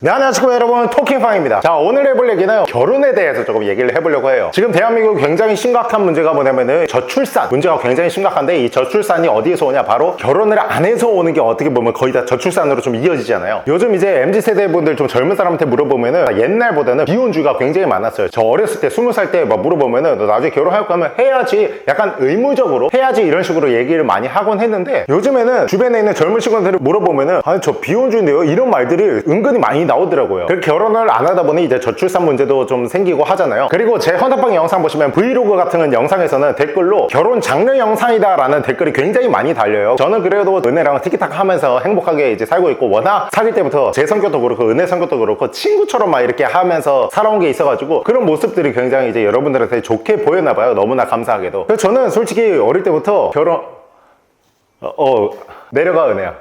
네, 안녕하십니까 여러분, 토킹팡입니다. 자, 오늘 해볼 얘기는 결혼에 대해서 조금 얘기를 해보려고 해요. 지금 대한민국 굉장히 심각한 문제가 뭐냐면은 저출산 문제가 굉장히 심각한데, 이 저출산이 어디에서 오냐, 바로 결혼을 안 해서 오는 게 어떻게 보면 거의 다 저출산으로 좀 이어지잖아요. 요즘 이제 MZ세대 분들, 좀 젊은 사람한테 물어보면은 옛날보다는 비혼주의가 굉장히 많았어요. 저 어렸을 때 20살 때 막 물어보면은 너 나중에 결혼할 거면 해야지, 약간 의무적으로 해야지 이런 식으로 얘기를 많이 하곤 했는데, 요즘에는 주변에 있는 젊은 친구들을 물어보면은 아니 저 비혼주의인데요, 이런 말들이 은근히 많이 나오더라고요. 그렇게 결혼을 안 하다 보니 이제 저출산 문제도 좀 생기고 하잖아요. 그리고 제 헌터팡 영상 보시면 브이로그 같은 영상에서는 댓글로 결혼 장려 영상이다 라는 댓글이 굉장히 많이 달려요. 저는 그래도 은혜랑 티키타카 하면서 행복하게 이제 살고 있고, 워낙 사귈 때부터 제 성격도 그렇고 은혜 성격도 그렇고 친구처럼 막 이렇게 하면서 살아온 게 있어가지고, 그런 모습들이 굉장히 이제 여러분들한테 좋게 보였나 봐요. 너무나 감사하게도. 그래서 저는 솔직히 어릴 때부터 결혼 내려가 은혜야.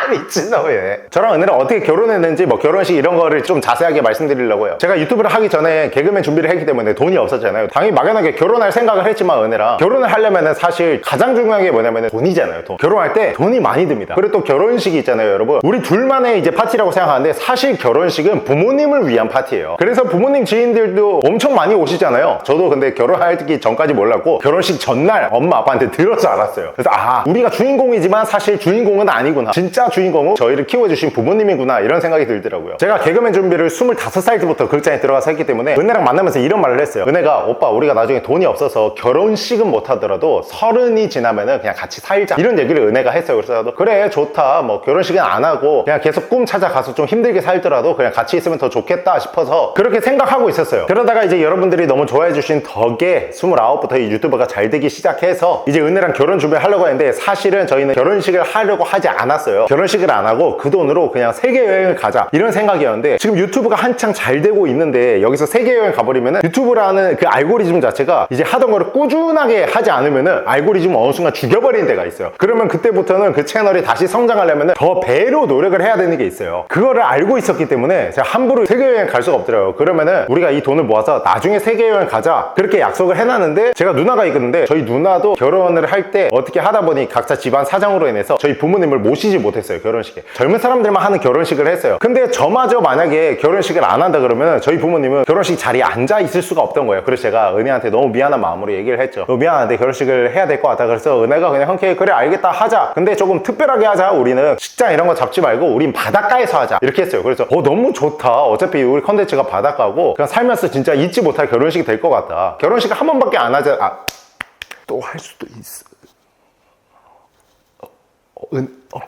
미친놈이네. 저랑 은혜랑 어떻게 결혼했는지, 뭐 결혼식 이런 거를 좀 자세하게 말씀드리려고 해요. 제가 유튜브를 하기 전에 개그맨 준비를 했기 때문에 돈이 없었잖아요. 당연히 막연하게 결혼할 생각을 했지만, 은혜랑 결혼을 하려면은 사실 가장 중요한 게 뭐냐면은 돈이잖아요. 돈. 결혼할 때 돈이 많이 듭니다. 그리고 또 결혼식이 있잖아요, 여러분. 우리 둘만의 이제 파티라고 생각하는데, 사실 결혼식은 부모님을 위한 파티예요. 그래서 부모님 지인들도 엄청 많이 오시잖아요. 저도 근데 결혼하기 전까지 몰랐고, 결혼식 전날 엄마 아빠한테 들어서 알았어요. 그래서 우리가 주인공이지만 사실 주인공은 아니구나, 진짜 주인공은 저희를 키워주신 부모님이구나, 이런 생각이 들더라고요. 제가 개그맨 준비를 25살 때부터 극장에 들어가서 했기 때문에 은혜랑 만나면서 이런 말을 했어요. 은혜가 오빠, 우리가 나중에 돈이 없어서 결혼식은 못하더라도 30이 지나면은 그냥 같이 살자, 이런 얘기를 은혜가 했어요. 그래서 나도 그래 좋다, 뭐 결혼식은 안 하고 그냥 계속 꿈 찾아가서 좀 힘들게 살더라도 그냥 같이 있으면 더 좋겠다 싶어서 그렇게 생각하고 있었어요. 그러다가 이제 여러분들이 너무 좋아해 주신 덕에 29부터 이 유튜버가 잘 되기 시작해서 이제 은혜랑 결혼 준비를 하려고 했는데, 사실은 저희는 결혼식을 하려고 하지 않았어요. 결혼식을 안 하고 그 돈으로 그냥 세계 여행을 가자, 이런 생각이었는데, 지금 유튜브가 한창 잘 되고 있는데 여기서 세계 여행 가버리면은 유튜브라는 그 알고리즘 자체가 이제 하던 거를 꾸준하게 하지 않으면은 알고리즘 어느 순간 죽여버리는 데가 있어요. 그러면 그때부터는 그 채널이 다시 성장하려면은 더 배로 노력을 해야 되는 게 있어요. 그거를 알고 있었기 때문에 제가 함부로 세계 여행 갈 수가 없더라고요. 그러면은 우리가 이 돈을 모아서 나중에 세계 여행 가자, 그렇게 약속을 해놨는데, 제가 누나가 있거든요. 저희 누나도 결혼을 할 때 어떻게 하다 보니 각자 집안 사정으로 인해서 저희 부모님을 모시지 못했어요. 결혼식에 젊은 사람들만 하는 결혼식을 했어요. 근데 저마저 만약에 결혼식을 안 한다 그러면 저희 부모님은 결혼식 자리에 앉아 있을 수가 없던 거예요. 그래서 제가 은혜한테 너무 미안한 마음으로 얘기를 했죠. 너 미안한데 결혼식을 해야 될 것 같다. 그래서 은혜가 그냥 흔쾌히 그래 알겠다 하자, 근데 조금 특별하게 하자, 우리는 식장 이런 거 잡지 말고 우린 바닷가에서 하자, 이렇게 했어요. 그래서 너무 좋다, 어차피 우리 컨텐츠가 바닷가고 그냥 살면서 진짜 잊지 못할 결혼식이 될 것 같다. 결혼식 한 번밖에 안 하자. 또 할 수도 있어.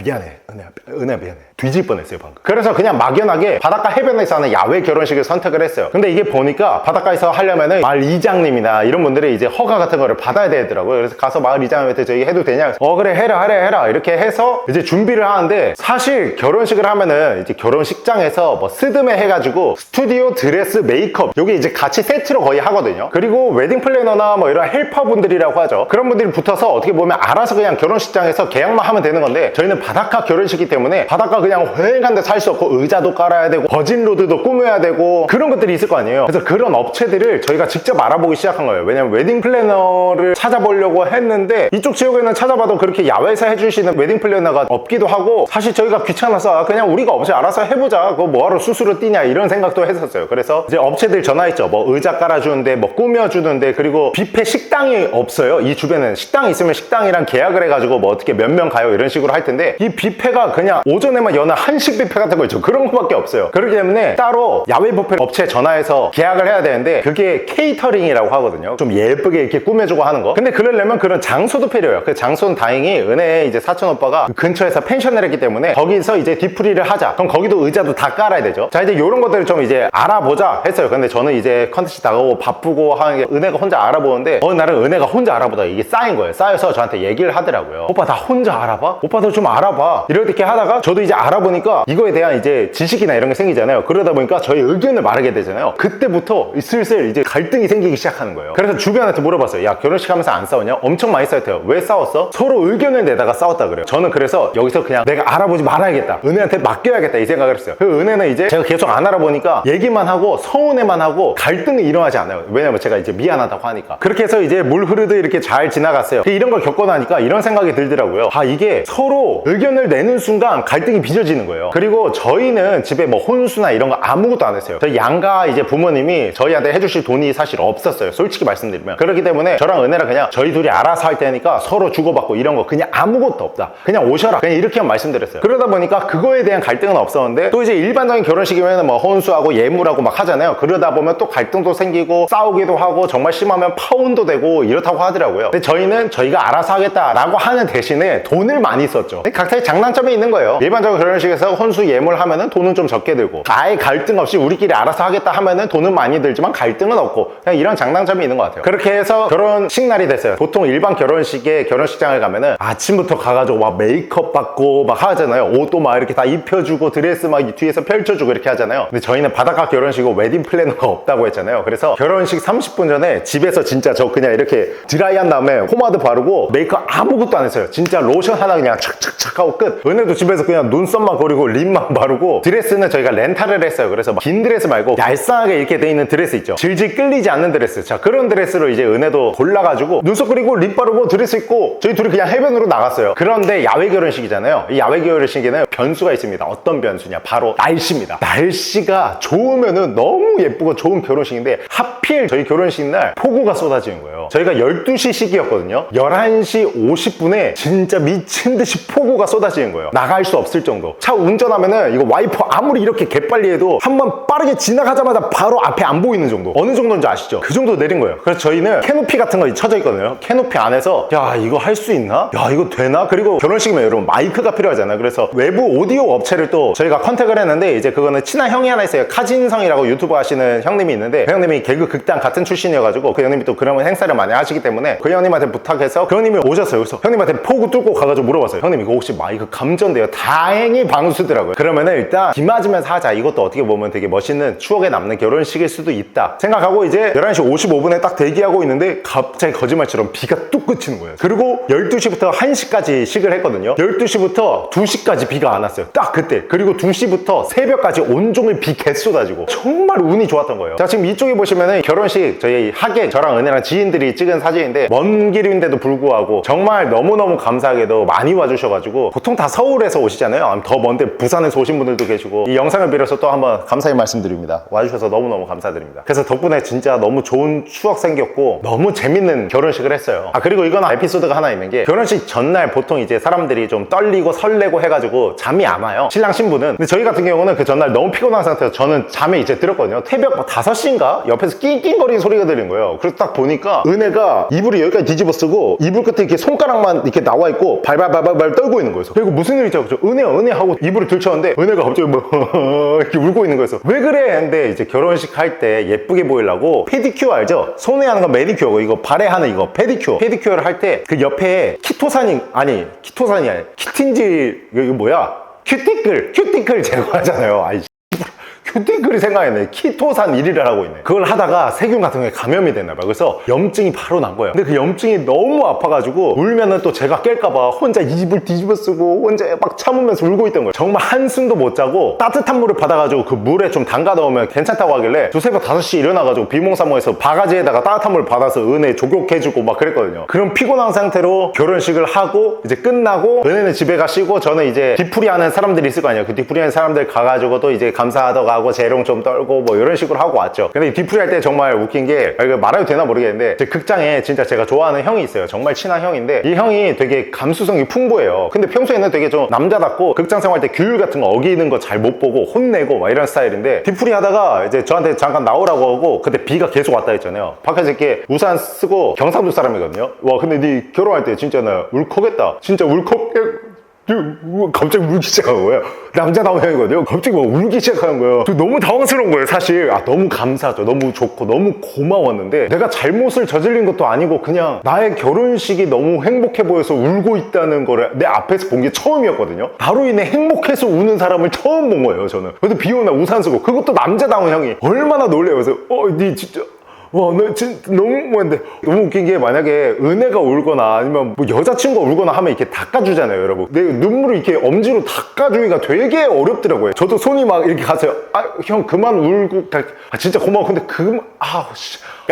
미안해 은혜야 미안해, 뒤질 뻔했어요 방금. 그래서 그냥 막연하게 바닷가 해변에서 하는 야외 결혼식을 선택을 했어요. 근데 이게 보니까 바닷가에서 하려면은 마을 이장님이나 이런 분들이 이제 허가 같은 거를 받아야 되더라고요. 그래서 가서 마을 이장님한테 저희 해도 되냐, 그래 해라 이렇게 해서 이제 준비를 하는데, 사실 결혼식을 하면은 이제 결혼식장에서 뭐 스드메 해가지고 스튜디오, 드레스, 메이크업 요게 이제 같이 세트로 거의 하거든요. 그리고 웨딩 플래너나 뭐 이런 헬퍼분들이라고 하죠. 그런 분들이 붙어서 어떻게 보면 알아서 그냥 결혼식장에서 계약만 하면 되는 건데, 저희는 바닷가 결혼식이기 때문에 바닷가 그냥 휑한 데 살 수 없고 의자도 깔아야 되고 버진로드도 꾸며야 되고 그런 것들이 있을 거 아니에요. 그래서 그런 업체들을 저희가 직접 알아보기 시작한 거예요. 왜냐면 웨딩 플래너를 찾아보려고 했는데, 이쪽 지역에는 찾아봐도 그렇게 야외에서 해주시는 웨딩 플래너가 없기도 하고, 사실 저희가 귀찮아서 그냥 우리가 업체 알아서 해보자, 그거 뭐하러 수수료 뛰냐, 이런 생각도 했었어요. 그래서 이제 업체들 전화했죠. 뭐 의자 깔아주는데, 뭐 꾸며주는데, 그리고 뷔페 식당이 없어요. 이 주변에는 식당이 있으면 식당이랑 계약을 해가지고 뭐 어떻게 몇 명 가요 이런 식으로 할 텐데, 이 뷔페가 그냥 오전에만 여는 한식 뷔페 같은 거 있죠. 그런 거밖에 없어요. 그렇기 때문에 따로 야외 뷔페 업체 전화해서 계약을 해야 되는데, 그게 케이터링이라고 하거든요. 좀 예쁘게 이렇게 꾸며주고 하는 거. 근데 그러려면 그런 장소도 필요해요. 그 장소는 다행히 은혜의 이제 사촌 오빠가 근처에서 펜션을 했기 때문에 거기서 이제 뒤풀이를 하자. 그럼 거기도 의자도 다 깔아야 되죠. 자, 이제 이런 것들을 좀 이제 알아보자 했어요. 근데 저는 이제 컨텐츠 나가고 바쁘고 하는 게, 은혜가 혼자 알아보는데 어느 날은 은혜가 혼자 알아보다가 이게 쌓인 거예요. 쌓여서 저한테 얘기를 하더라고요. 오빠 나 혼자 알아봐? 오빠도 좀 알아봐. 이렇게 하다가 저도 이제 알아보니까 이거에 대한 이제 지식이나 이런 게 생기잖아요. 그러다 보니까 저희 의견을 말하게 되잖아요. 그때부터 슬슬 이제 갈등이 생기기 시작하는 거예요. 그래서 주변한테 물어봤어요. 야, 결혼식 하면서 안 싸웠냐? 엄청 많이 싸웠대요. 왜 싸웠어? 서로 의견을 내다가 싸웠다 그래요. 저는 그래서 여기서 그냥 내가 알아보지 말아야겠다, 은혜한테 맡겨야겠다, 이 생각을 했어요. 그 은혜는 이제 제가 계속 안 알아보니까 얘기만 하고 서운해만 하고 갈등이 일어나지 않아요. 왜냐면 제가 이제 미안하다고 하니까. 그렇게 해서 이제 물 흐르듯 이렇게 잘 지나갔어요. 이런 걸 겪고 나니까 이런 생각이 들더라고요. 이게 서로 가지고 의견을 내는 순간 갈등이 빚어지는 거예요. 그리고 저희는 집에 뭐 혼수나 이런 거 아무것도 안 했어요. 저희 양가 이제 부모님이 저희한테 해주실 돈이 사실 없었어요. 솔직히 말씀드리면. 그렇기 때문에 저랑 은혜랑 그냥 저희 둘이 알아서 할 테니까 서로 주고받고 이런 거 그냥 아무것도 없다. 그냥 오셔라. 그냥 이렇게만 말씀드렸어요. 그러다 보니까 그거에 대한 갈등은 없었는데 또 이제 일반적인 결혼식이면 뭐 혼수하고 예물하고 막 하잖아요. 그러다 보면 또 갈등도 생기고 싸우기도 하고 정말 심하면 파혼도 되고 이렇다고 하더라고요. 근데 저희는 저희가 알아서 하겠다라고 하는 대신에 돈을 많이 썼죠. 각자의 장단점이 있는 거예요. 일반적인 결혼식에서 혼수 예물 하면은 돈은 좀 적게 들고 아예 갈등 없이 우리끼리 알아서 하겠다 하면은 돈은 많이 들지만 갈등은 없고 그냥 이런 장단점이 있는 것 같아요. 그렇게 해서 결혼식 날이 됐어요. 보통 일반 결혼식에 결혼식장을 가면은 아침부터 가가지고 막 메이크업 받고 막 하잖아요. 옷도 막 이렇게 다 입혀주고 드레스 막 뒤에서 펼쳐주고 이렇게 하잖아요. 근데 저희는 바닷가 결혼식이고 웨딩 플래너가 없다고 했잖아요. 그래서 결혼식 30분 전에 집에서 진짜 저 그냥 이렇게 드라이한 다음에 포마드 바르고 메이크업 아무것도 안 했어요. 진짜 로션 하나 그냥 착착착 하고 끝. 은혜도 집에서 그냥 눈썹만 그리고 립만 바르고 드레스는 저희가 렌탈을 했어요. 그래서 긴 드레스 말고 얄쌍하게 이렇게 돼 있는 드레스 있죠. 질질 끌리지 않는 드레스. 자, 그런 드레스로 이제 은혜도 골라가지고 눈썹 그리고 립 바르고 드레스 입고 저희 둘이 그냥 해변으로 나갔어요. 그런데 야외 결혼식이잖아요. 이 야외 결혼식에는 변수가 있습니다. 어떤 변수냐? 바로 날씨입니다. 날씨가 좋으면은 너무 예쁘고 좋은 결혼식인데 하필 저희 결혼식 날 폭우가 쏟아지는 거예요. 저희가 12시 시기였거든요. 11시 50분에 진짜 미친 듯이 폭우가 쏟아지는 거예요. 나갈 수 없을 정도. 차 운전하면은 이거 와이퍼 아무리 이렇게 개빨리 해도 한번 빠르게 지나가자마자 바로 앞에 안 보이는 정도. 어느 정도인지 아시죠? 그 정도 내린 거예요. 그래서 저희는 캐노피 같은 거 쳐져 있거든요. 캐노피 안에서 야 이거 할 수 있나? 야 이거 되나? 그리고 결혼식이면 여러분 마이크가 필요하잖아요. 그래서 외부 오디오 업체를 또 저희가 컨택을 했는데 이제 그거는 친한 형이 하나 있어요. 카진성이라고 유튜브 하시는 형님이 있는데 그 형님이 개그 극단 같은 출신이어가지고 그 형님이 또 그런 행사를 많이 하시기 때문에 그 형님한테 부탁해서 그 형님이 오셨어요. 그래서 형님한테 포구 뚫고 가가지고 물어봤어요. 형님 이거 혹시 마이크 감전돼요? 다행히 방수더라고요. 그러면은 일단 비 맞으면서 하자. 이것도 어떻게 보면 되게 멋있는 추억에 남는 결혼식일 수도 있다 생각하고 이제 11시 55분에 딱 대기하고 있는데 갑자기 거짓말처럼 비가 뚝 그치는 거예요. 그리고 12시부터 1시까지 식을 했거든요. 12시부터 2시까지 비가 안 왔어요. 딱 그때. 그리고 2시부터 새벽까지 온종일 비 개 쏟아지고 정말 운이 좋았던 거예요. 자, 지금 이쪽에 보시면은 결혼식 저희 하객 저랑 은혜랑 지인들이 찍은 사진인데 먼 길인데도 불구하고 정말 너무너무 감사하게도 많이 와주셔가지고 보통 다 서울에서 오시잖아요. 더 먼데 부산에서 오신 분들도 계시고 이 영상을 빌어서 또 한번 감사의 말씀드립니다. 와주셔서 너무너무 감사드립니다. 그래서 덕분에 진짜 너무 좋은 추억 생겼고 너무 재밌는 결혼식을 했어요. 아, 그리고 이건 에피소드가 하나 있는 게 결혼식 전날 보통 이제 사람들이 좀 떨리고 설레고 해가지고 잠이 안 와요. 신랑 신부는. 근데 저희 같은 경우는 그 전날 너무 피곤한 상태에서 저는 잠에 이제 들었거든요. 새벽 5시인가? 옆에서 낑낑거리는 소리가 들리는 거예요. 그래서 딱 보니까 은혜가 이불이 여기까지 뒤집어 쓰고 이불 끝에 이렇게 손가락만 이렇게 나와 있고 발발발발 떨고 있는 거예요. 그리고 무슨 일이 있죠? 은혜야 은혜 하고 이불을 들쳤는데 은혜가 갑자기 뭐 이렇게 울고 있는 거였어. 왜 그래? 했는데 이제 결혼식 할 때 예쁘게 보이려고 페디큐어 알죠? 손에 하는 건 매니큐어고 이거 발에 하는 이거 페디큐어를 할 때 그 옆에 키토산이 아니 키틴질 이거 뭐야? 큐티클 제거하잖아요. 아이 큐티클이 생각했네. 키토산 1위를 하고 있네. 그걸 하다가 세균 같은 게 감염이 됐나봐요. 그래서 염증이 바로 난 거예요. 근데 그 염증이 너무 아파가지고 울면은 또 제가 깰까봐 혼자 이불 뒤집어 쓰고 혼자 막 참으면서 울고 있던 거예요. 정말 한숨도 못 자고 따뜻한 물을 받아가지고 그 물에 좀 담가 넣으면 괜찮다고 하길래 저 새벽 5시 일어나가지고 비몽사몽해서 바가지에다가 따뜻한 물 받아서 은혜 조격해주고 막 그랬거든요. 그런 피곤한 상태로 결혼식을 하고 이제 끝나고 은혜는 집에 가시고 저는 이제 뒤풀이 하는 사람들이 있을 거 아니에요. 그 뒤풀이 하는 사람들 가가지고 또 이제 감사하다고 하고 재롱 좀 떨고 뭐 이런 식으로 하고 왔죠. 근데 뒤풀이 할 때 정말 웃긴 게 이거 말해도 되나 모르겠는데 제 극장에 진짜 제가 좋아하는 형이 있어요. 정말 친한 형인데 이 형이 되게 감수성이 풍부해요. 근데 평소에는 되게 좀 남자답고 극장 생활 때 규율 같은 거 어기는 거 잘 못 보고 혼내고 막 이런 스타일인데 뒤풀이 하다가 이제 저한테 잠깐 나오라고 하고 근데 비가 계속 왔다 했잖아요. 밖에서 이렇게 우산 쓰고 경상도 사람이거든요. 와 근데 네 결혼할 때 진짜 나 울컥했다. 진짜 울컥 갑자기 울기 시작한 거예요. 남자다운 형이거든요. 갑자기 막 울기 시작하는 거예요. 너무 당황스러운 거예요 사실. 너무 감사하죠. 너무 좋고 너무 고마웠는데 내가 잘못을 저질린 것도 아니고 그냥 나의 결혼식이 너무 행복해 보여서 울고 있다는 거를 내 앞에서 본 게 처음이었거든요. 나로 인해 행복해서 우는 사람을 처음 본 거예요 저는. 그래도 비 오는 날 우산 쓰고 그것도 남자다운 형이 얼마나 놀래요. 그래서 니 진짜 너 진짜 너무 뭐인데 너무 웃긴 게 만약에 은혜가 울거나 아니면 뭐 여자친구가 울거나 하면 이렇게 닦아주잖아요, 여러분. 내 눈물을 이렇게 엄지로 닦아주기가 되게 어렵더라고요. 저도 손이 막 이렇게 가서요. 형 그만 울고 진짜 고마워. 근데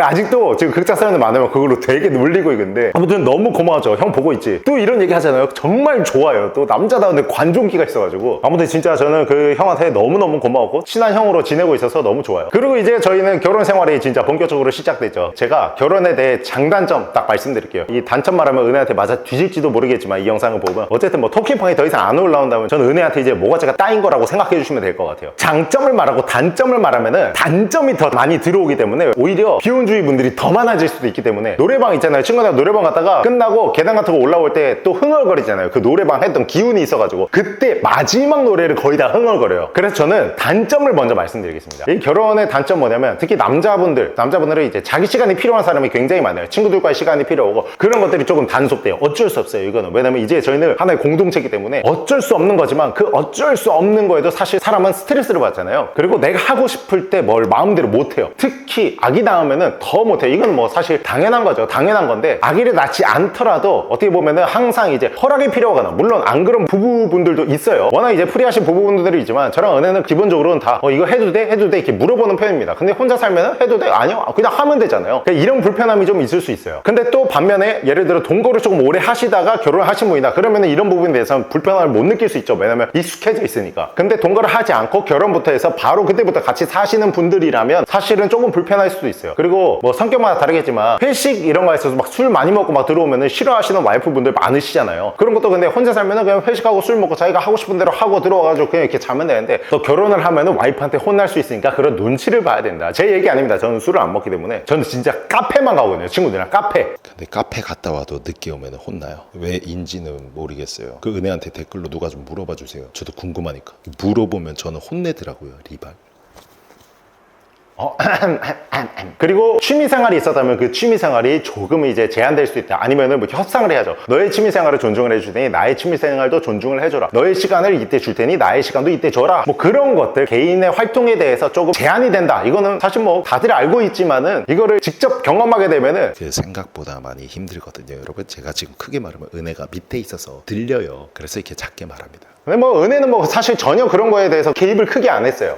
아직도 지금 극장 사람들 많으면 그걸로 되게 놀리고 있는데 아무튼 너무 고마워져. 형 보고 있지? 또 이런 얘기 하잖아요. 정말 좋아요. 또 남자다운데 관종기가 있어가지고 아무튼 진짜 저는 그 형한테 너무너무 고마웠고 친한 형으로 지내고 있어서 너무 좋아요. 그리고 이제 저희는 결혼 생활이 진짜 본격적으로 시작됐죠. 제가 결혼에 대해 장단점 딱 말씀드릴게요. 이 단점 말하면 은혜한테 맞아 뒤질지도 모르겠지만 이 영상을 보면 어쨌든 뭐 토킹팡이 더 이상 안 올라온다면 저는 은혜한테 이제 뭐가제가 따인 거라고 생각해 주시면 될 것 같아요. 장점을 말하고 단점을 말하면은 단점이 더 많이 들어오기 때문에 오히려 비혼주의 분들이 더 많아질 수도 있기 때문에 노래방 있잖아요. 친구랑 노래방 갔다가 끝나고 계단 같은 거 올라올 때 또 흥얼거리잖아요. 그 노래방 했던 기운이 있어가지고 그때 마지막 노래를 거의 다 흥얼거려요. 그래서 저는 단점을 먼저 말씀드리겠습니다. 이 결혼의 단점 뭐냐면 특히 남자분들은 이제 자기 시간이 필요한 사람이 굉장히 많아요. 친구들과의 시간이 필요하고 그런 것들이 조금 단속돼요. 어쩔 수 없어요. 이거는 왜냐면 이제 저희는 하나의 공동체이기 때문에 어쩔 수 없는 거지만 그 어쩔 수 없는 거에도 사실 사람은 스트레스를 받잖아요. 그리고 내가 하고 싶을 때 뭘 마음대로 못해요. 특히 아기 낳으면은 더 못해요. 이건 뭐 사실 당연한 거죠. 당연한 건데 아기를 낳지 않더라도 어떻게 보면은 항상 이제 허락이 필요하거나 물론 안 그런 부부분들도 있어요. 워낙 이제 프리하신 부부분들이 있지만 저랑 은혜는 기본적으로는 다 이거 해도 돼? 해도 돼? 이렇게 물어보는 편입니다. 근데 혼자 살면은 해도 돼? 아니요. 그냥 하면 되잖아요. 그러니까 이런 불편함이 좀 있을 수 있어요. 근데 또 반면에 예를 들어 동거를 조금 오래 하시다가 결혼을 하신 분이다. 그러면은 이런 부분에 대해서는 불편함을 못 느낄 수 있죠. 왜냐면 익숙해져 있으니까. 근데 동거를 하지 않고 결혼부터 해서 바로 그때부터 같이 사시는 분들이라면 사실은 조금 불편할 수도 있어요. 그리고 뭐 성격마다 다르겠지만 회식 이런 거에 있어서 막 술 많이 먹고 막 들어오면은 싫어하시는 와이프분들 많으시잖아요. 그런 것도 근데 혼자 살면은 그냥 회식하고 술 먹고 자기가 하고 싶은 대로 하고 들어와가지고 그냥 이렇게 자면 되는데 또 결혼을 하면은 와이프한테 혼날 수 있으니까 그런 눈치를 봐야 된다. 제 얘기 아닙니다. 저는 술을 안 먹기 때문에 저는 진짜 카페만 가거든요. 친구들이랑 카페. 근데 카페 갔다 와도 늦게 오면 혼나요. 왜인지는 모르겠어요. 그 은혜한테 댓글로 누가 좀 물어봐 주세요. 저도 궁금하니까. 물어보면 저는 혼내더라고요. 리발. 그리고 취미생활이 있었다면 그 취미생활이 조금 이제 제한될 수 있다. 아니면은 뭐 협상을 해야죠. 너의 취미생활을 존중을 해줄 테니 나의 취미생활도 존중을 해줘라. 너의 시간을 이때 줄 테니 나의 시간도 이때 줘라. 뭐 그런 것들 개인의 활동에 대해서 조금 제한이 된다. 이거는 사실 뭐 다들 알고 있지만은 이거를 직접 경험하게 되면은 그 생각보다 많이 힘들거든요. 여러분 제가 지금 크게 말하면 은혜가 밑에 있어서 들려요. 그래서 이렇게 작게 말합니다. 근데 뭐 은혜는 뭐 사실 전혀 그런 거에 대해서 개입을 크게 안 했어요.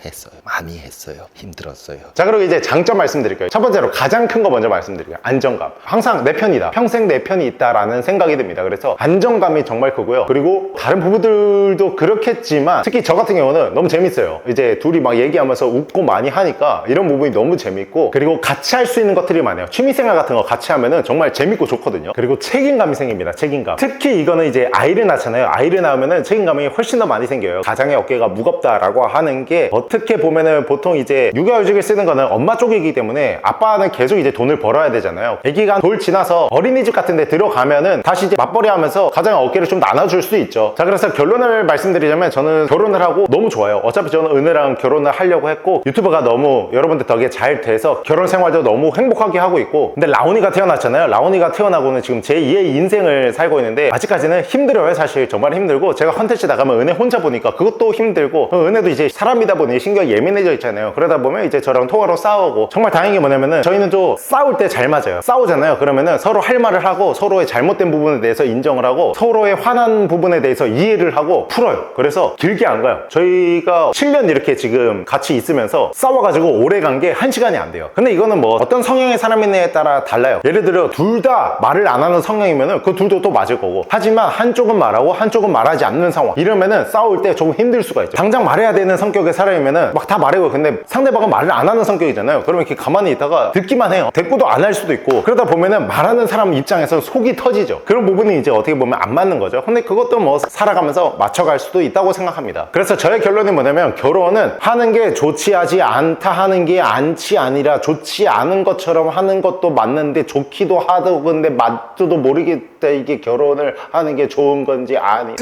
했어요. 많이 했어요. 힘들었어요. 자, 그리고 이제 장점 말씀드릴게요. 첫 번째로 가장 큰 거 먼저 말씀드릴게요. 안정감. 항상 내 편이다. 평생 내 편이 있다라는 생각이 듭니다. 그래서 안정감이 정말 크고요. 그리고 다른 부부들도 그렇겠지만 특히 저 같은 경우는 너무 재밌어요. 이제 둘이 막 얘기하면서 웃고 많이 하니까 이런 부분이 너무 재밌고 그리고 같이 할 수 있는 것들이 많아요. 취미생활 같은 거 같이 하면은 정말 재밌고 좋거든요. 그리고 책임감이 생깁니다. 책임감. 특히 이거는 이제 아이를 낳잖아요. 아이를 낳으면은 책임감이 훨씬 더 많이 생겨요. 가장의 어깨가 무겁다라고 하는 게 어떻게 보면은 보통 이제 육아휴직을 쓰는 거는 엄마 쪽이기 때문에 아빠는 계속 이제 돈을 벌어야 되잖아요. 아기가 돌 지나서 어린이집 같은 데 들어가면은 다시 이제 맞벌이 하면서 가장의 어깨를 좀 나눠줄 수 있죠. 자, 그래서 결론을 말씀드리자면 저는 결혼을 하고 너무 좋아요. 어차피 저는 은혜랑 결혼을 하려고 했고 유튜브가 너무 여러분들 덕에 잘 돼서 결혼 생활도 너무 행복하게 하고 있고 근데 라온이가 태어났잖아요. 라온이가 태어나고는 지금 제2의 인생을 살고 있는데 아직까지는 힘들어요. 사실 정말 힘들고 제가 컨텐츠 나가면 은혜 혼자 보니까 그것도 힘들고 은혜도 이제 사람이다 보니 신경이 예민해져 있잖아요. 그러다 보면 이제 저랑 통화로 싸우고 정말 다행인 게 뭐냐면은 저희는 또 싸울 때 잘 맞아요. 싸우잖아요. 그러면은 서로 할 말을 하고 서로의 잘못된 부분에 대해서 인정을 하고 서로의 화난 부분에 대해서 이해를 하고 풀어요. 그래서 길게 안 가요. 저희가 7년 이렇게 지금 같이 있으면서 싸워가지고 오래 간 게 1시간이 안 돼요. 근데 이거는 뭐 어떤 성향의 사람이냐에 따라 달라요. 예를 들어 둘 다 말을 안 하는 성향이면은 그 둘도 또 맞을 거고 하지만 한쪽은 말하고 한쪽은 말하지 않는 상황 이러면은 싸울 때 조금 힘들 수가 있죠. 당장 말해야 되는 성격의 사람이면은 막 다 말해요. 근데 상대방은 말을 안 하는 성격이잖아요. 그러면 이렇게 가만히 있다가 듣기만 해요. 대꾸도 안 할 수도 있고 그러다 보면은 말하는 사람 입장에서 속이 터지죠. 그런 부분이 이제 어떻게 보면 안 맞는 거죠. 근데 그것도 뭐 살아가면서 맞춰갈 수도 있다고 생각합니다. 그래서 저의 결론이 뭐냐면 결혼은 하는 게 좋지 않다 하는 게 않지 아니라 좋지 않은 것처럼 하는 것도 맞는데 좋기도 하고 근데 맞지도 모르겠다 이게 결혼을 하는 게 좋은 건지 아니